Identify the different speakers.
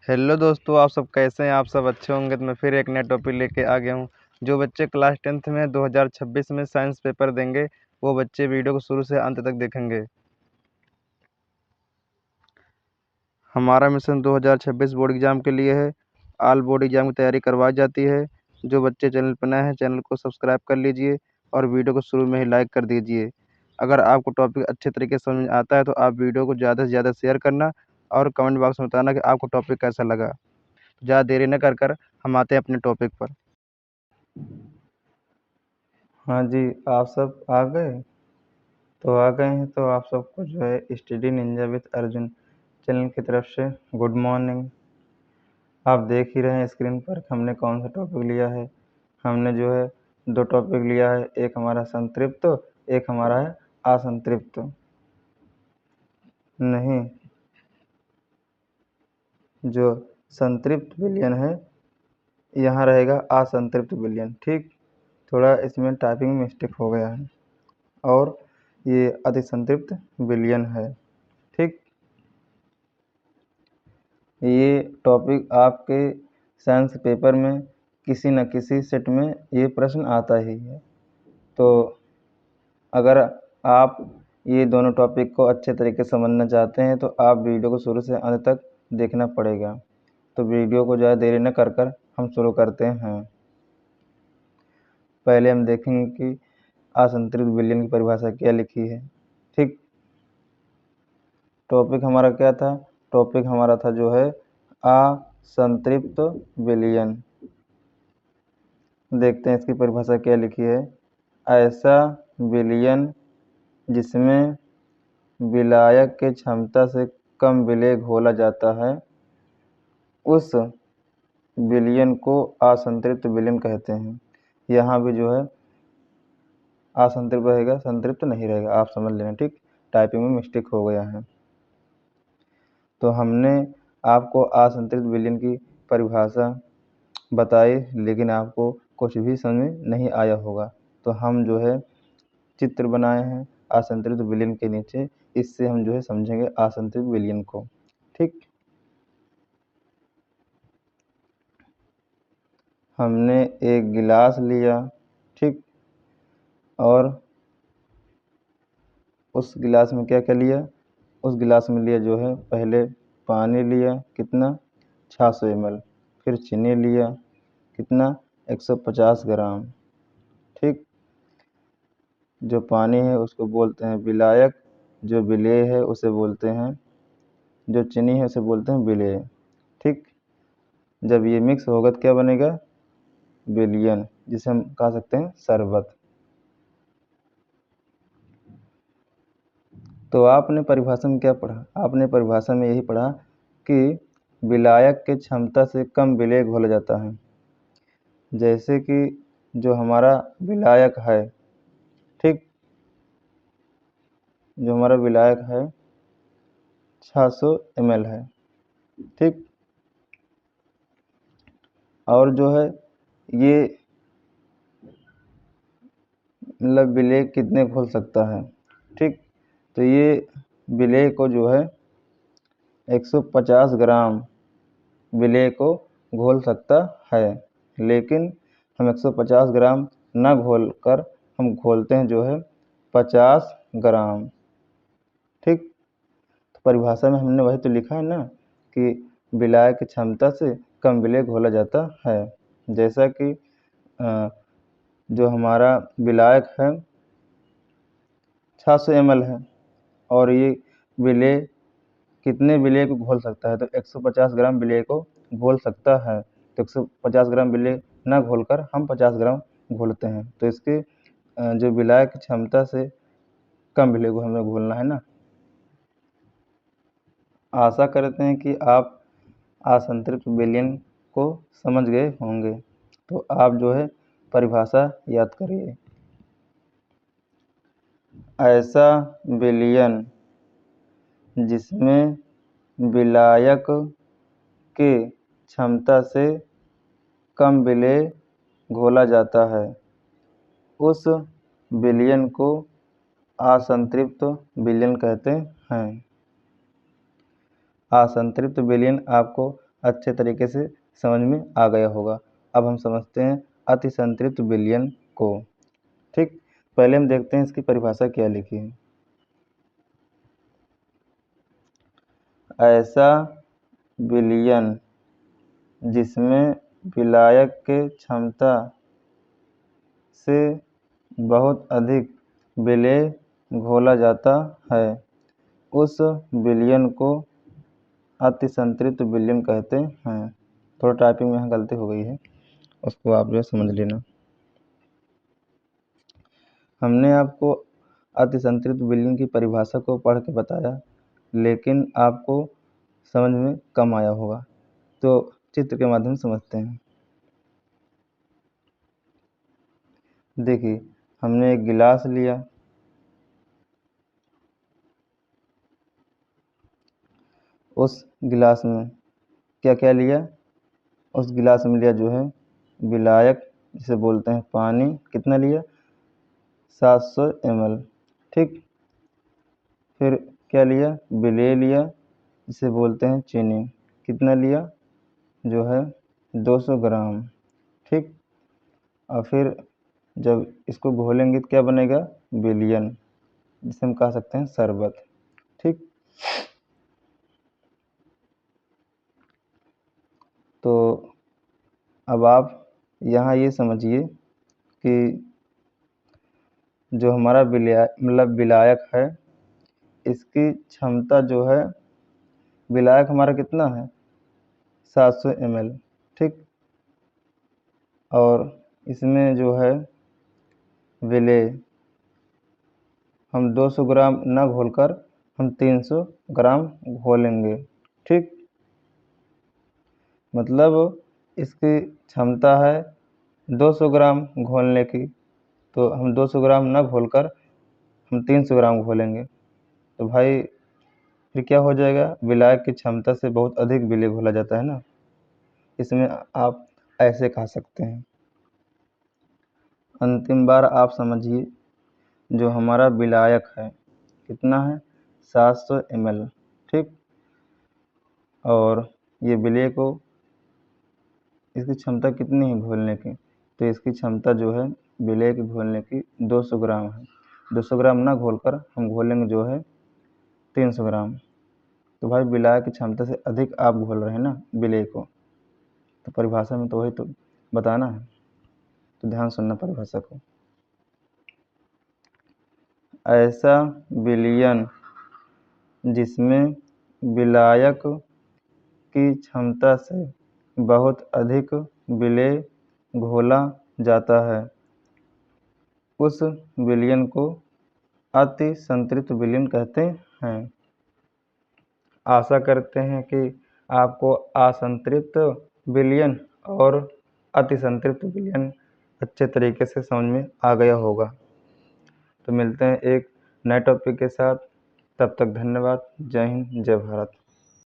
Speaker 1: Hello दोस्तों, आप सब कैसे हैं। आप सब अच्छे होंगे। तो मैं फिर एक नया टॉपिक लेके आ गया हूँ। जो बच्चे क्लास 10th में 2026 में साइंस पेपर देंगे, वो बच्चे वीडियो को शुरू से अंत तक देखेंगे। हमारा मिशन 2026 बोर्ड एग्जाम के लिए है। ऑल बोर्ड एग्जाम की तैयारी करवाई जाती है। जो बच्चे चैनल पर नए हैं, चैनल को सब्सक्राइब कर लीजिए और वीडियो को शुरू में ही लाइक कर दीजिए। अगर आपको टॉपिक अच्छे तरीके से समझ में आता है तो आप वीडियो को ज़्यादा से ज़्यादा शेयर करना और कमेंट बॉक्स में बताना कि आपको टॉपिक कैसा लगा। ज़्यादा देरी न कर हम आते हैं अपने टॉपिक पर। हाँ जी, आप सब आ गए। तो आ गए हैं तो आप सबको जो है study Ninja with Arjun channel की तरफ से गुड मॉर्निंग। आप देख ही रहे हैं स्क्रीन पर कि हमने कौन सा टॉपिक लिया है। हमने जो है दो टॉपिक लिया है, एक हमारा संतृप्त, एक हमारा है असंतृप्त। नहीं, जो संतृप्त विलयन है यहाँ रहेगा असंतृप्त विलयन। ठीक, थोड़ा इसमें टाइपिंग में मिस्टेक हो गया है और ये अतिसंतृप्त विलयन है। ठीक, ये टॉपिक आपके साइंस पेपर में किसी न किसी सेट में ये प्रश्न आता ही है। तो अगर आप ये दोनों टॉपिक को अच्छे तरीके से समझना चाहते हैं तो आप वीडियो को शुरू से अंत तक देखना पड़ेगा। तो वीडियो को ज़्यादा देरी न कर हम शुरू करते हैं। पहले हम देखेंगे कि असंतृप्त विलयन की परिभाषा क्या लिखी है। ठीक, टॉपिक हमारा क्या था। टॉपिक हमारा था जो है असंतृप्त विलयन। देखते हैं इसकी परिभाषा क्या लिखी है। ऐसा विलयन जिसमें विलायक के क्षमता से कम विलेय घोला जाता है, उस विलयन को असंतृप्त विलयन कहते हैं। यहाँ भी जो है असंतृप्त रहेगा, संतृप्त नहीं रहेगा, आप समझ लेना। ठीक, टाइपिंग में मिस्टेक हो गया है। तो हमने आपको असंतृप्त विलयन की परिभाषा बताई, लेकिन आपको कुछ भी समझ में नहीं आया होगा। तो हम जो है चित्र बनाए हैं असंतृप्त विलयन के नीचे, इससे हम जो है समझेंगे असंतृप्त विलयन को। ठीक, हमने एक गिलास लिया। ठीक, और उस गिलास में क्या क्या लिया। उस गिलास में लिया जो है पहले पानी लिया, कितना 600 ml। फिर चीनी लिया, कितना 150 ग्राम। ठीक, जो पानी है उसको बोलते हैं विलायक, जो विलेय है उसे बोलते हैं, जो चीनी है उसे बोलते हैं विलेय। ठीक, जब ये मिक्स होगा तो क्या बनेगा, विलयन, जिसे हम कह सकते हैं शरबत। तो आपने परिभाषा में क्या पढ़ा। आपने परिभाषा में यही पढ़ा कि विलायक के क्षमता से कम विलेय घोला जाता है। जैसे कि जो हमारा विलायक है, ठीक, जो हमारा विलायक है 600 ml है। ठीक, और जो है ये मतलब विलेय कितने घोल सकता है। ठीक, तो ये विलेय को जो है 150 ग्राम विलेय को घोल सकता है, लेकिन हम 150 ग्राम न घोल कर हम घोलते हैं जो है 50 ग्राम। ठीक, तो परिभाषा में हमने वही तो लिखा है ना कि विलायक की क्षमता से कम विलेय घोला जाता है। जैसा कि जो हमारा विलायक है 600 ml है और ये विलेय कितने विलेय को घोल सकता है, तो 150 ग्राम विलेय को घोल सकता है। तो 150 ग्राम विलेय न घोलकर हम 50 ग्राम घोलते हैं। तो इसके जो विलायक की क्षमता से कम विलेय को हमें घोलना है ना। आशा करते हैं कि आप असंतृप्त विलयन को समझ गए होंगे। तो आप जो है परिभाषा याद करिए। ऐसा विलयन जिसमें विलायक के क्षमता से कम विलेय घोला जाता है, उस विलयन को असंतृप्त विलयन कहते हैं। असंतृप्त विलयन आपको अच्छे तरीके से समझ में आ गया होगा। अब हम समझते हैं अतिसंतृप्त विलयन को। ठीक, पहले हम देखते हैं इसकी परिभाषा क्या लिखी है। ऐसा विलयन जिसमें विलायक के क्षमता से बहुत अधिक विलेय घोला जाता है, उस विलयन को अतिसंतृप्त विलयन कहते हैं। थोड़ा टाइपिंग में यहाँ गलती हो गई है, उसको आप जो समझ लेना। हमने आपको अतिसंतृप्त विलयन की परिभाषा को पढ़ के बताया, लेकिन आपको समझ में कम आया होगा, तो चित्र के माध्यम से समझते हैं। देखिए, हमने एक गिलास लिया, उस गिलास में क्या क्या लिया, उस गिलास में लिया जो है विलायक, जिसे बोलते हैं पानी। कितना लिया? 700 ml। ठीक, फिर क्या लिया? विलेय लिया, जिसे बोलते हैं चीनी। कितना लिया? जो है 200 ग्राम। ठीक, और फिर जब इसको घोलेंगे तो क्या बनेगा? विलयन, जिसे हम कह सकते हैं शरबत। ठीक, तो अब आप यहाँ ये समझिए कि जो हमारा विलायक है, इसकी क्षमता जो है, विलायक हमारा कितना है? 700 ml। ठीक, और इसमें जो है विलेय हम 200 ग्राम न घोलकर हम 300 ग्राम घोलेंगे। ठीक, मतलब इसकी क्षमता है 200 ग्राम घोलने की, तो हम 200 ग्राम न घोलकर हम 300 ग्राम घोलेंगे, तो भाई फिर क्या हो जाएगा? विलायक की क्षमता से बहुत अधिक विलेय घोला जाता है ना, इसमें आप ऐसे कह सकते हैं। अंतिम बार आप समझिए, जो हमारा विलायक है कितना है? 700 ml। ठीक, और ये विलेय को, इसकी क्षमता कितनी है घोलने की? तो इसकी क्षमता जो है विलेय के घोलने की 200 ग्राम है। 200 ग्राम ना घोलकर हम घोलेंगे जो है 300 ग्राम। तो भाई विलायक की क्षमता से अधिक आप घोल रहे हैं ना विलेय को, तो परिभाषा में तो वही तो बताना है, तो ध्यान सुनना परिभाषा को। ऐसा विलयन जिसमें विलायक की क्षमता से बहुत अधिक विलेय घोला जाता है, उस विलयन को अतिसंतृप्त विलयन कहते हैं। आशा करते हैं कि आपको असंतृप्त विलयन और अतिसंतृप्त विलयन अच्छे तरीके से समझ में आ गया होगा। तो मिलते हैं एक नए टॉपिक के साथ, तब तक धन्यवाद। जय हिंद, जय भारत।